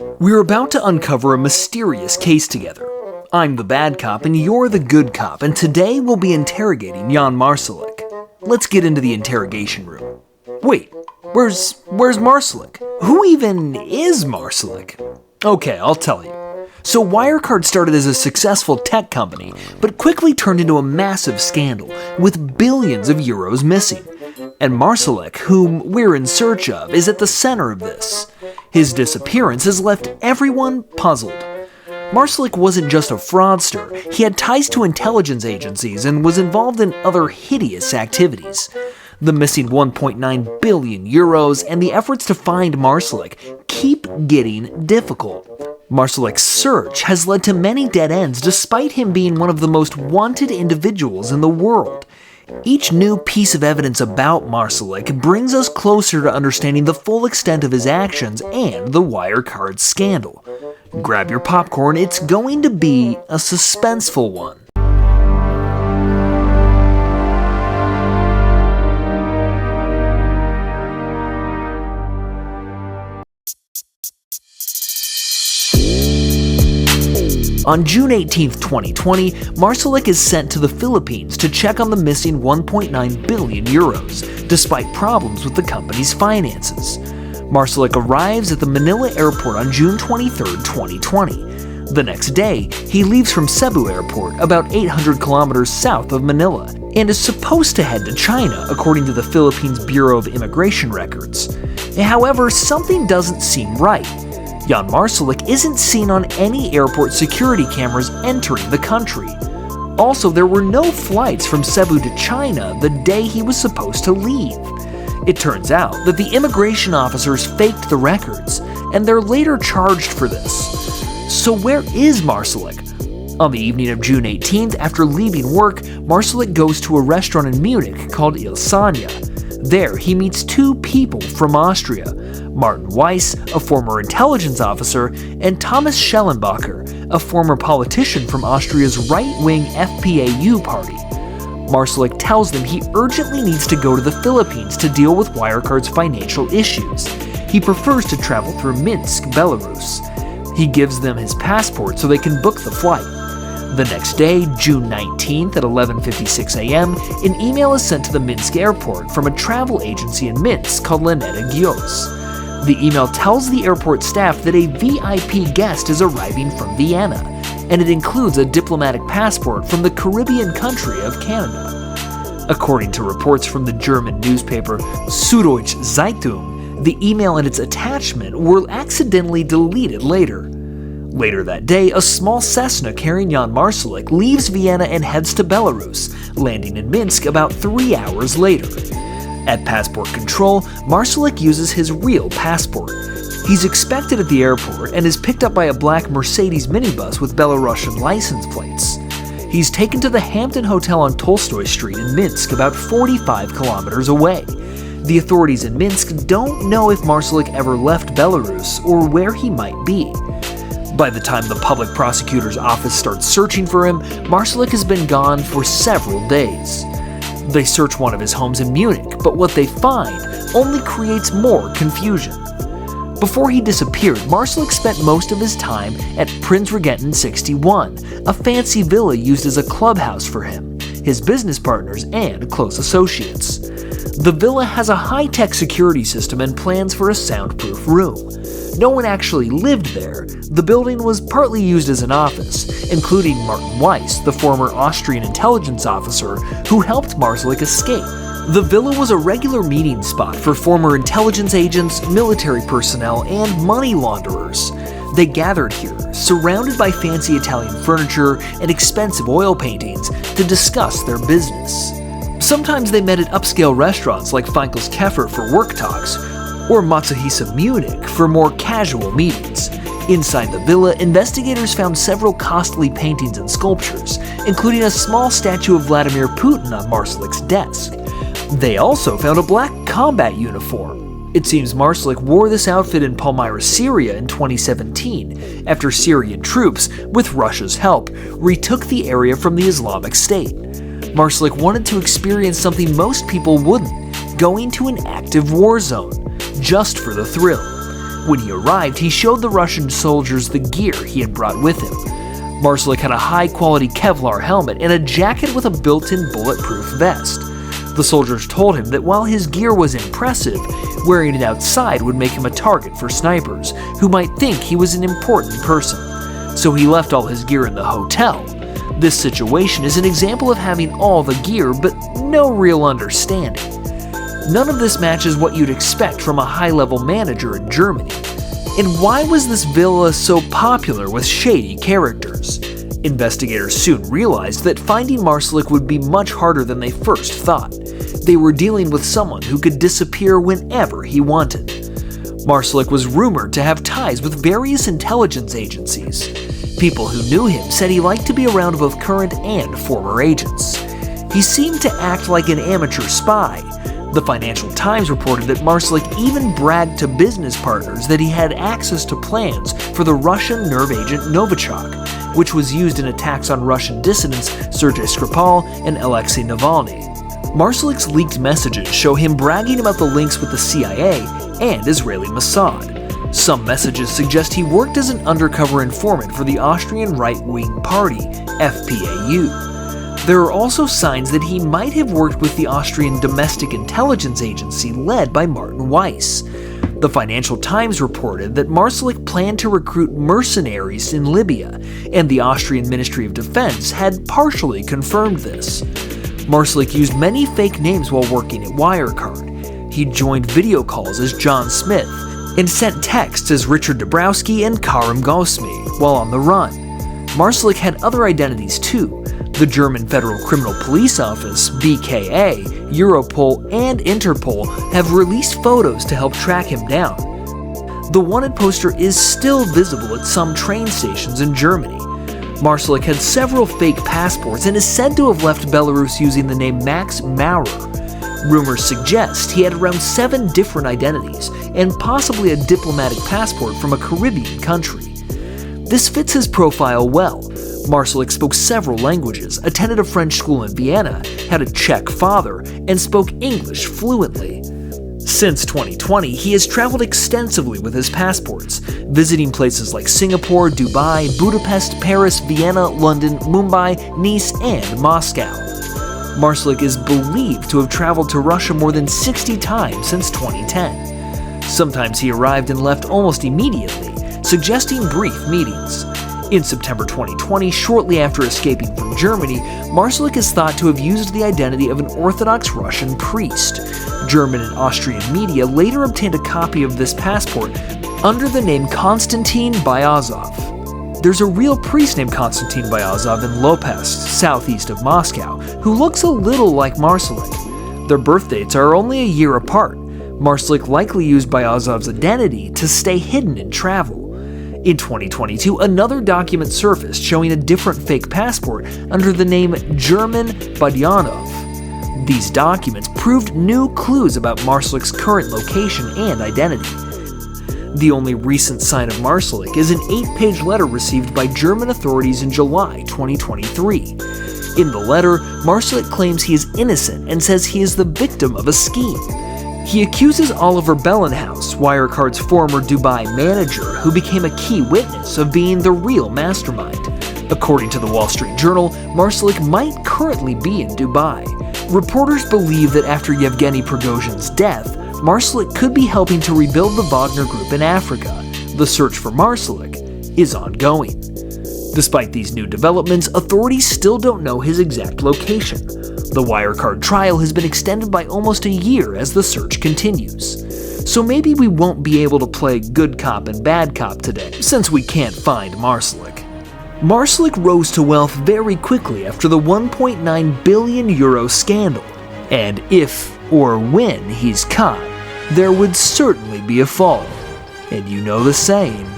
We're about to uncover a mysterious case together. I'm the bad cop and you're the good cop, and today we'll be interrogating Jan Marsalek. Let's get into the interrogation room. Wait, where's Marsalek? Who even is Marsalek? Okay, I'll tell you. So Wirecard started as a successful tech company, but quickly turned into a massive scandal, with billions of euros missing. And Marsalek, whom we're in search of, is at the center of this. His disappearance has left everyone puzzled. Marsalek wasn't just a fraudster, he had ties to intelligence agencies and was involved in other hideous activities. The missing 1.9 billion euros and the efforts to find Marsalek keep getting difficult. Marsalek's search has led to many dead ends despite him being one of the most wanted individuals in the world. Each new piece of evidence about Marsalek brings us closer to understanding the full extent of his actions and the Wirecard scandal. Grab your popcorn, it's going to be a suspenseful one. On June 18, 2020, Marsalek is sent to the Philippines to check on the missing 1.9 billion euros, despite problems with the company's finances. Marsalek arrives at the Manila airport on June 23, 2020. The next day, he leaves from Cebu Airport, about 800 kilometers south of Manila, and is supposed to head to China, according to the Philippines Bureau of Immigration Records. However, something doesn't seem right. Jan Marsalek isn't seen on any airport security cameras entering the country. Also, there were no flights from Cebu to China the day he was supposed to leave. It turns out that the immigration officers faked the records, and they're later charged for this. So where is Marsalek? On the evening of June 18th, after leaving work, Marsalek goes to a restaurant in Munich called Il Sanya. There, he meets two people from Austria, Martin Weiss, a former intelligence officer, and Thomas Schellenbacher, a former politician from Austria's right-wing FPAU party. Marsalek tells them he urgently needs to go to the Philippines to deal with Wirecard's financial issues. He prefers to travel through Minsk, Belarus. He gives them his passport so they can book the flight. The next day, June 19th at 11:56 a.m., an email is sent to the Minsk airport from a travel agency in Minsk called Laneta Gios. The email tells the airport staff that a VIP guest is arriving from Vienna, and it includes a diplomatic passport from the Caribbean country of Canada. According to reports from the German newspaper Süddeutsche Zeitung, the email and its attachment were accidentally deleted later. Later that day, a small Cessna carrying Jan Marsalek leaves Vienna and heads to Belarus, landing in Minsk about 3 hours later. At passport control, Marsalek uses his real passport. He's expected at the airport and is picked up by a black Mercedes minibus with Belarusian license plates. He's taken to the Hampton Hotel on Tolstoy Street in Minsk, about 45 kilometers away. The authorities in Minsk don't know if Marsalek ever left Belarus or where he might be. By the time the public prosecutor's office starts searching for him, Marsalek has been gone for several days. They search one of his homes in Munich, but what they find only creates more confusion. Before he disappeared, Marsalek spent most of his time at Prinzregenten 61, a fancy villa used as a clubhouse for him, his business partners, and close associates. The villa has a high-tech security system and plans for a soundproof room. No one actually lived there. The building was partly used as an office, including Martin Weiss, the former Austrian intelligence officer who helped Marsalek escape. The villa was a regular meeting spot for former intelligence agents, military personnel, and money launderers. They gathered here, surrounded by fancy Italian furniture and expensive oil paintings, to discuss their business. Sometimes they met at upscale restaurants like Feinkel's Keffer for work talks, or Matsuhisa Munich for more casual meetings. Inside the villa, investigators found several costly paintings and sculptures, including a small statue of Vladimir Putin on Marsalek's desk. They also found a black combat uniform. It seems Marsalek wore this outfit in Palmyra, Syria in 2017, after Syrian troops, with Russia's help, retook the area from the Islamic State. Marsalek wanted to experience something most people wouldn't, going to an active war zone, just for the thrill. When he arrived, he showed the Russian soldiers the gear he had brought with him. Marsalek had a high-quality Kevlar helmet and a jacket with a built-in bulletproof vest. The soldiers told him that while his gear was impressive, wearing it outside would make him a target for snipers, who might think he was an important person. So he left all his gear in the hotel. This situation is an example of having all the gear, but no real understanding. None of this matches what you'd expect from a high-level manager in Germany. And why was this villa so popular with shady characters? Investigators soon realized that finding Marsalek would be much harder than they first thought. They were dealing with someone who could disappear whenever he wanted. Marsalek was rumored to have ties with various intelligence agencies. People who knew him said he liked to be around both current and former agents. He seemed to act like an amateur spy. The Financial Times reported that Marsalek even bragged to business partners that he had access to plans for the Russian nerve agent Novichok, which was used in attacks on Russian dissidents Sergei Skripal and Alexei Navalny. Marsalek's leaked messages show him bragging about the links with the CIA and Israeli Mossad. Some messages suggest he worked as an undercover informant for the Austrian right-wing party, FPAU. There are also signs that he might have worked with the Austrian Domestic Intelligence Agency led by Martin Weiss. The Financial Times reported that Marsalek planned to recruit mercenaries in Libya, and the Austrian Ministry of Defense had partially confirmed this. Marsalek used many fake names while working at Wirecard. He joined video calls as John Smith and sent texts as Richard Dabrowski and Karim Gosmi while on the run. Marsalek had other identities too. The German Federal Criminal Police Office, BKA, Europol, and Interpol have released photos to help track him down. The wanted poster is still visible at some train stations in Germany. Marsalek had several fake passports and is said to have left Belarus using the name Max Maurer. Rumors suggest he had around 7 different identities and possibly a diplomatic passport from a Caribbean country. This fits his profile well. Marsalek spoke several languages, attended a French school in Vienna, had a Czech father, and spoke English fluently. Since 2020, he has traveled extensively with his passports, visiting places like Singapore, Dubai, Budapest, Paris, Vienna, London, Mumbai, Nice, and Moscow. Marsalek is believed to have traveled to Russia more than 60 times since 2010. Sometimes he arrived and left almost immediately, suggesting brief meetings. In September 2020, shortly after escaping from Germany, Marsalek is thought to have used the identity of an Orthodox Russian priest. German and Austrian media later obtained a copy of this passport under the name Konstantin Byazov. There's a real priest named Konstantin Byazov in Lopest, southeast of Moscow, who looks a little like Marsalek. Their birth dates are only a year apart. Marsalek likely used Byazov's identity to stay hidden in travel. In 2022, another document surfaced showing a different fake passport under the name German Badyanov. These documents proved new clues about Marsalek's current location and identity. The only recent sign of Marsalek is an 8-page letter received by German authorities in July 2023. In the letter, Marsalek claims he is innocent and says he is the victim of a scheme. He accuses Oliver Bellenhaus, Wirecard's former Dubai manager, who became a key witness, of being the real mastermind. According to the Wall Street Journal, Marsalek might currently be in Dubai. Reporters believe that after Yevgeny Prigozhin's death, Marsalek could be helping to rebuild the Wagner Group in Africa. The search for Marsalek is ongoing. Despite these new developments, authorities still don't know his exact location. The Wirecard trial has been extended by almost a year as the search continues. So maybe we won't be able to play good cop and bad cop today, since we can't find Marsalek. Marsalek rose to wealth very quickly after the 1.9 billion euro scandal, and if or when he's caught, there would certainly be a fall. And you know the saying,